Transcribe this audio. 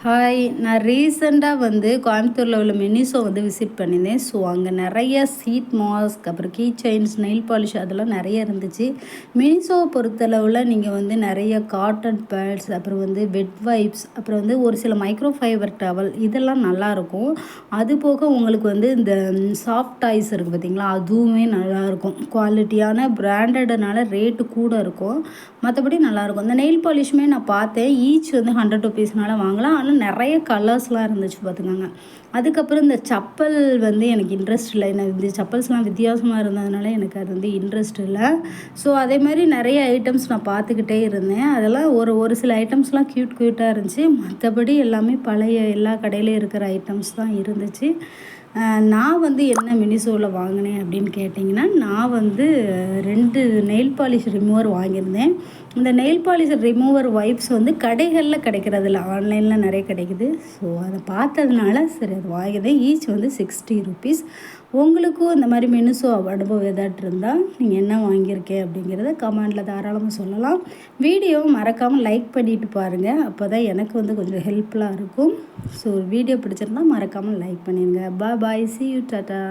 Hi, நான் ரீசெண்டாக கோயம்புத்தூரில் உள்ள மினிஸோ விசிட் பண்ணியிருந்தேன். ஸோ அங்கே நிறைய சீட் மாஸ்க், அப்புறம் கீ செயின்ஸ், நெயில் பாலிஷ் அதெல்லாம் நிறைய இருந்துச்சு. மினிஸோவை பொறுத்தளவில் நீங்கள் நிறைய காட்டன் பேட்ஸ், அப்புறம் வெட் வைப்ஸ், அப்புறம் ஒரு சில மைக்ரோ ஃபைபர் டவல் இதெல்லாம் நல்லாயிருக்கும். அது போக உங்களுக்கு இந்த சாஃப்ட் டாய்ஸ் இருக்குது பார்த்தீங்களா, அதுவுமே நல்லாயிருக்கும். குவாலிட்டியான பிராண்டட்னால ரேட்டு கூட இருக்கும், மற்றபடி நல்லாயிருக்கும். இந்த நெயில் பாலிஷுமே நான் பார்த்தேன், ஈச் ₹100னால வாங்கலாம். ஆனால் நிறைய கலர்ஸ்லாம் இருந்துச்சு பார்த்துக்கோங்க. அதுக்கப்புறம் இந்த செப்பல் எனக்கு இன்ட்ரெஸ்ட் இல்லை. இந்த செப்பல்ஸ்லாம் வித்தியாசமாக இருந்ததுனால எனக்கு அது இன்ட்ரெஸ்ட் இல்லை. ஸோ அதே மாதிரி நிறைய ஐட்டம்ஸ் நான் பார்த்துக்கிட்டே இருந்தேன். அதெல்லாம் ஒரு சில ஐட்டம்ஸ்லாம் க்யூட்டாக இருந்துச்சு. மற்றபடி எல்லாமே பழைய எல்லா கடையிலையும் இருக்கிற ஐட்டம்ஸ் தான் இருந்துச்சு. நான் என்ன மினிசோவில் வாங்கினேன் அப்படின்னு கேட்டிங்கன்னா, நான் 2 நெயில் பாலிஷ் ரிமூவர் வாங்கியிருந்தேன். இந்த நெயில் பாலிஷ் ரிமூவர் வைப்ஸ் கடைகளில் கிடைக்கிறதில்ல, ஆன்லைனில் நிறைய கிடைக்குது. ஸோ அதை பார்த்ததுனால சரி அது வாங்கினேன். ஈச் ₹60. உங்களுக்கும் இந்த மாதிரி மினிசோ அனுபவம் ஏதாட்டு இருந்தால் நீங்கள் என்ன வாங்கியிருக்கேன் அப்படிங்கிறத கமெண்டில் தாராளமாக சொல்லலாம். வீடியோவை மறக்காமல் லைக் பண்ணிவிட்டு பாருங்கள், அப்போ தான் எனக்கு கொஞ்சம் ஹெல்ப்ஃபுல்லாக இருக்கும். ஸோ வீடியோ பிடிச்சிருந்தால் மறக்காமல் லைக் பண்ணிடுங்க. பாய், see you, டாட்டா.